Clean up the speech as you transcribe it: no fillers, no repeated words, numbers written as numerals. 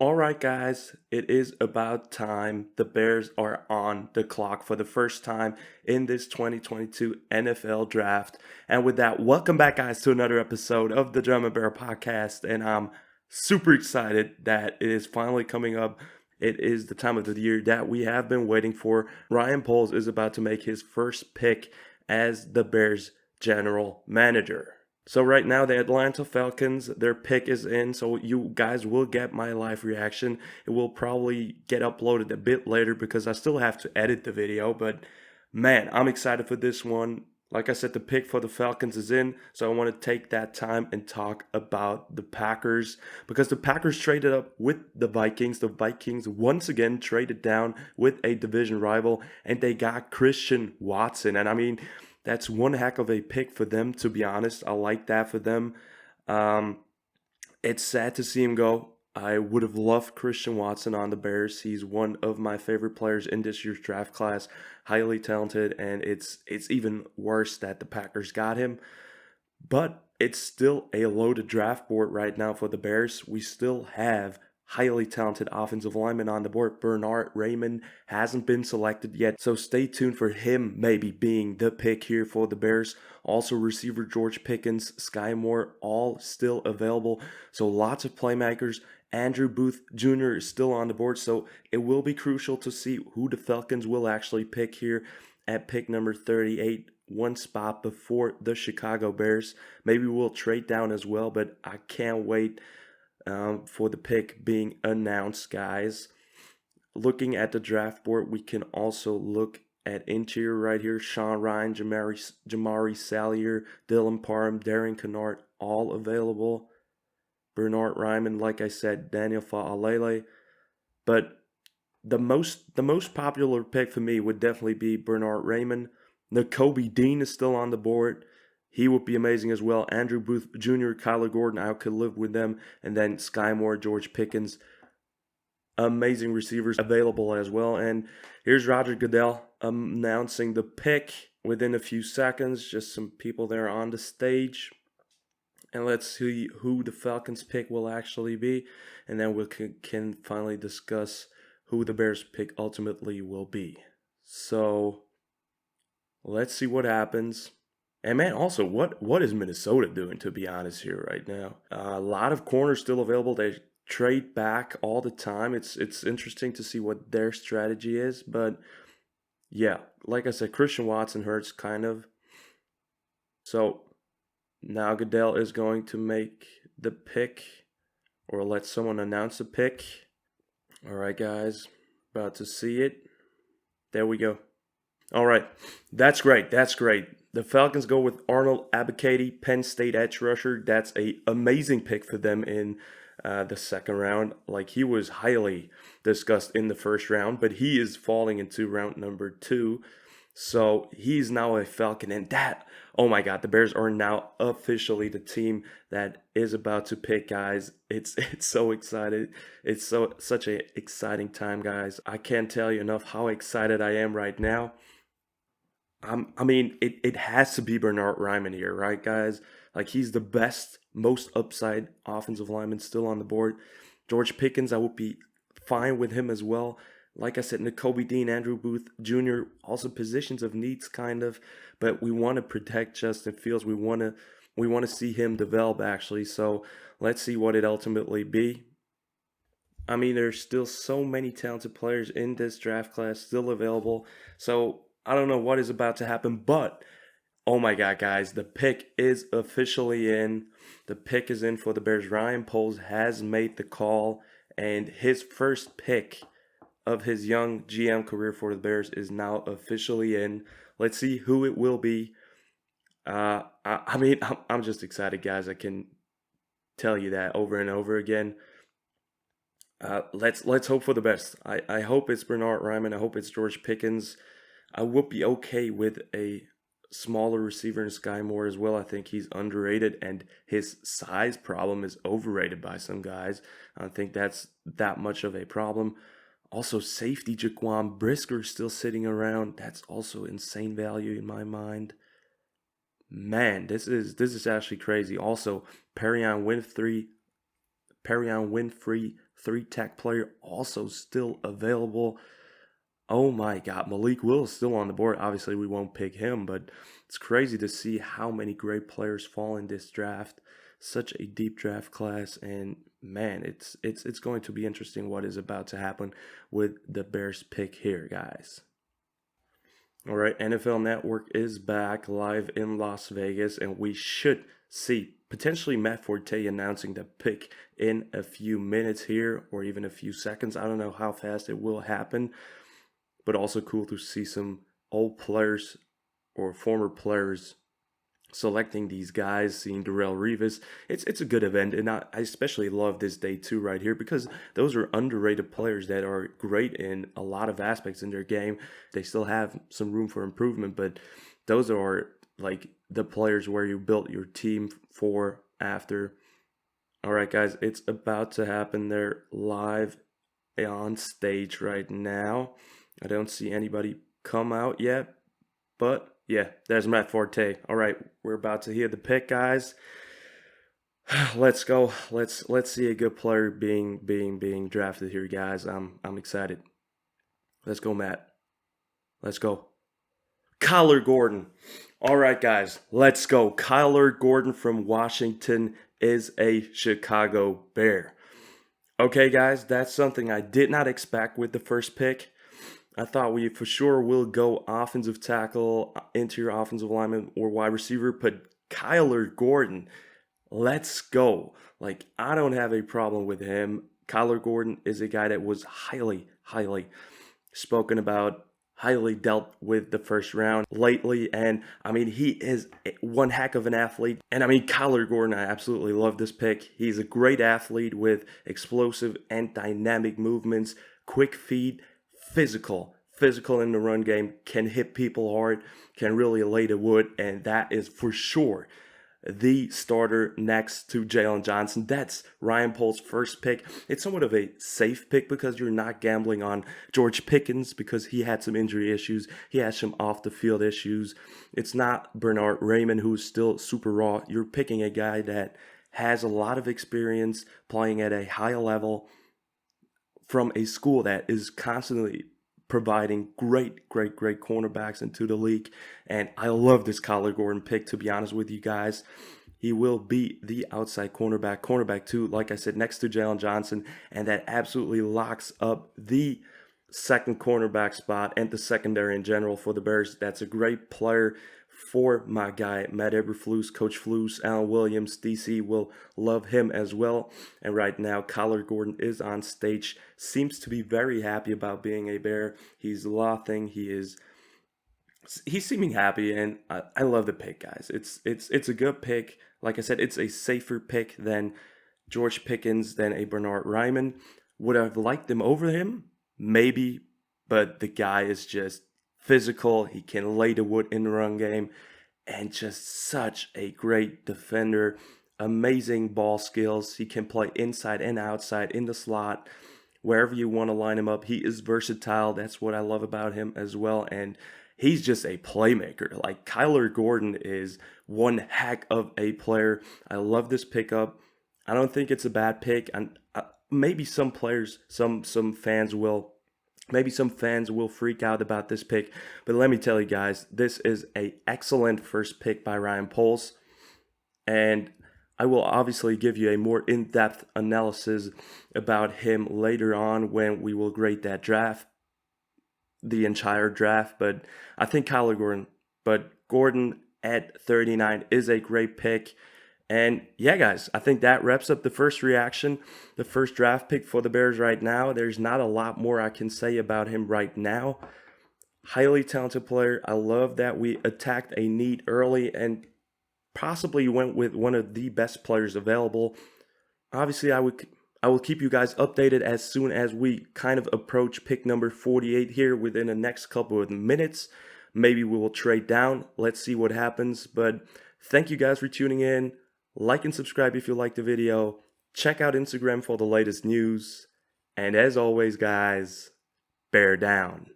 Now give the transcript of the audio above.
All right, guys, it is about time. The Bears are on the clock for the first time in this 2022 NFL draft. And with that, welcome back, guys, to another episode of the Drum and Bear podcast. And I'm super excited that it is finally coming up. It is the time of the year that we have been waiting for. Ryan Poles is about to make his first pick as the Bears general manager. So right now, the Atlanta Falcons, their pick is in, so you guys will get my live reaction. It will probably get uploaded a bit later because I still have to edit the video, but man, I'm excited for this one. Like I said, the pick for the Falcons is in, so I want to take that time and talk about the Packers because the Packers traded up with the Vikings. The Vikings once again traded down with a division rival, and they got Christian Watson. And I mean, that's one heck of a pick for them, to be honest. I like that for them. Um, it's sad to see him go. I would have loved Christian Watson on the Bears. He's one of my favorite players in this year's draft class, highly talented, and it's even worse that the Packers got him. But it's still a loaded draft board right now for the Bears. We still have highly talented offensive linemen on the board. Bernhard Raimann hasn't been selected yet, so stay tuned for him maybe being the pick here for the Bears. Also, receiver George Pickens, Sky Moore, all still available. So lots of playmakers. Andrew Booth Jr. is still on the board, so it will be crucial to see who the Falcons will actually pick here at pick number 38, one spot before the Chicago Bears. Maybe we'll trade down as well, but I can't wait for the pick being announced, guys. Looking at the draft board, we can also look at interior right here. Sean Ryan, Jamari Sallier, Dylan Parham, Darren Kennard, all available. Bernhard Raimann, like I said, Daniel Fa'alele. But the most popular pick for me would definitely be Bernhard Raimann. Nakobe Dean is still on the board. He would be amazing as well. Andrew Booth Jr., Kyler Gordon, I could live with them. And then Sky Moore, George Pickens. Amazing receivers available as well. And here's Roger Goodell announcing the pick within a few seconds. Just some people there on the stage. And let's see who the Falcons pick will actually be. And then we can finally discuss who the Bears pick ultimately will be. So let's see what happens. And man, also, what is Minnesota doing, to be honest, here right now? A lot of corners still available. They trade back all the time. It's interesting to see what their strategy is. But yeah, like I said, Christian Watson hurts kind of. So now Goodell is going to make the pick or let someone announce the pick. All right, guys, about to see it. There we go. All right, that's great. That's great. The Falcons go with Arnold Abicati, Penn State edge rusher. That's a amazing pick for them in the second round. Like he was highly discussed in the first round, but he is falling into round number 2. So he's now a Falcon, and that, oh my God, the Bears are now officially the team that is about to pick, guys. It's so excited. It's such a exciting time, guys. I can't tell you enough how excited I am right now. I mean, it has to be Bernhard Raimann here, right, guys? Like he's the best, most upside offensive lineman still on the board. George Pickens, I would be fine with him as well. Like I said, Nakobe Dean, Andrew Booth Jr., also positions of needs kind of, but we want to protect Justin Fields. We want to see him develop actually. So let's see what it ultimately be. I mean, there's still so many talented players in this draft class still available. So I don't know what is about to happen, but oh my God, guys, the pick is officially in. The pick is in for the Bears. Ryan Poles has made the call, and his first pick of his young GM career for the Bears is now officially in. Let's see who it will be. I mean, I'm just excited, guys. I can tell you that over and over again. Let's hope for the best. I hope it's Bernhard Raimann. I hope it's George Pickens. I would be okay with a smaller receiver in Sky Moore as well. I think he's underrated, and his size problem is overrated by some guys. I don't think that's that much of a problem. Also, safety Jaquan Brisker still sitting around. That's also insane value in my mind. Man, this is actually crazy. Also, Perion Winfrey Perion Winfrey, 3-tech player, also still available. Oh my God, Malik Will is still on the board. Obviously, we won't pick him, but it's crazy to see how many great players fall in this draft. Such a deep draft class, and man, it's going to be interesting what is about to happen with the Bears pick here, guys. All right, NFL Network is back live in Las Vegas, and we should see potentially Matt Forte announcing the pick in a few minutes here, or even a few seconds. I don't know how fast it will happen, but also cool to see some old players or former players selecting these guys, seeing Darrelle Revis. It's a good event, and I especially love this day two right here because those are underrated players that are great in a lot of aspects in their game. They still have some room for improvement, but those are like the players where you built your team for after. All right, guys, it's about to happen. They're live on stage right now. I don't see anybody come out yet, but yeah, there's Matt Forte. All right, we're about to hear the pick, guys. Let's go. Let's see a good player being drafted here, guys. I'm excited. Let's go, Matt. Let's go. Kyler Gordon. All right, guys, let's go. Kyler Gordon from Washington is a Chicago Bear. Okay, guys, that's something I did not expect with the first pick. I thought we for sure will go offensive tackle, interior offensive lineman, or wide receiver, but Kyler Gordon, let's go. Like, I don't have a problem with him. Kyler Gordon is a guy that was highly spoken about, highly dealt with the first round lately. And I mean, he is one heck of an athlete. And I mean, Kyler Gordon, I absolutely love this pick. He's a great athlete with explosive and dynamic movements, quick feet, physical in the run game, can hit people hard, can really lay the wood, and that is for sure the starter next to Jaylon Johnson. That's Ryan Poles' first pick. It's somewhat of a safe pick because you're not gambling on George Pickens because he had some injury issues. He has some off the field issues. It's not Bernhard Raimann, who's still super raw. You're picking a guy that has a lot of experience playing at a high level from a school that is constantly providing great cornerbacks into the league. And I love this Kyler Gordon pick, to be honest with you guys. He will be the outside cornerback too, like I said, next to Jaylon Johnson, and that absolutely locks up the second cornerback spot and the secondary in general for the Bears. That's a great player for my guy, Matt Eberflus, Coach Flus, Alan Williams, DC will love him as well. And right now, Kyler Gordon is on stage, seems to be very happy about being a Bear. He's laughing, he's seeming happy, and I love the pick, guys. It's a good pick. Like I said, it's a safer pick than George Pickens, than a Bernhard Raimann. Would I have liked him over him? Maybe, but the guy is just physical. He can lay the wood in the run game, and just such a great defender. Amazing ball skills. He can play inside and outside in the slot, wherever you want to line him up. He is versatile. That's what I love about him as well. And he's just a playmaker. Like, Kyler Gordon is one heck of a player. I love this pickup. I don't think it's a bad pick. And maybe some players, some fans will freak out about this pick, but let me tell you guys, this is an excellent first pick by Ryan Poles, and I will obviously give you a more in-depth analysis about him later on when we will grade that draft, the entire draft. But I think Gordon at 39 is a great pick. And yeah, guys, I think that wraps up the first reaction, the first draft pick for the Bears right now. There's not a lot more I can say about him right now. Highly talented player. I love that we attacked a need early and possibly went with one of the best players available. Obviously, I will keep you guys updated as soon as we kind of approach pick number 48 here within the next couple of minutes. Maybe we will trade down. Let's see what happens. But thank you guys for tuning in. Like and subscribe if you liked the video. Check out Instagram for the latest news. And as always, guys, bear down.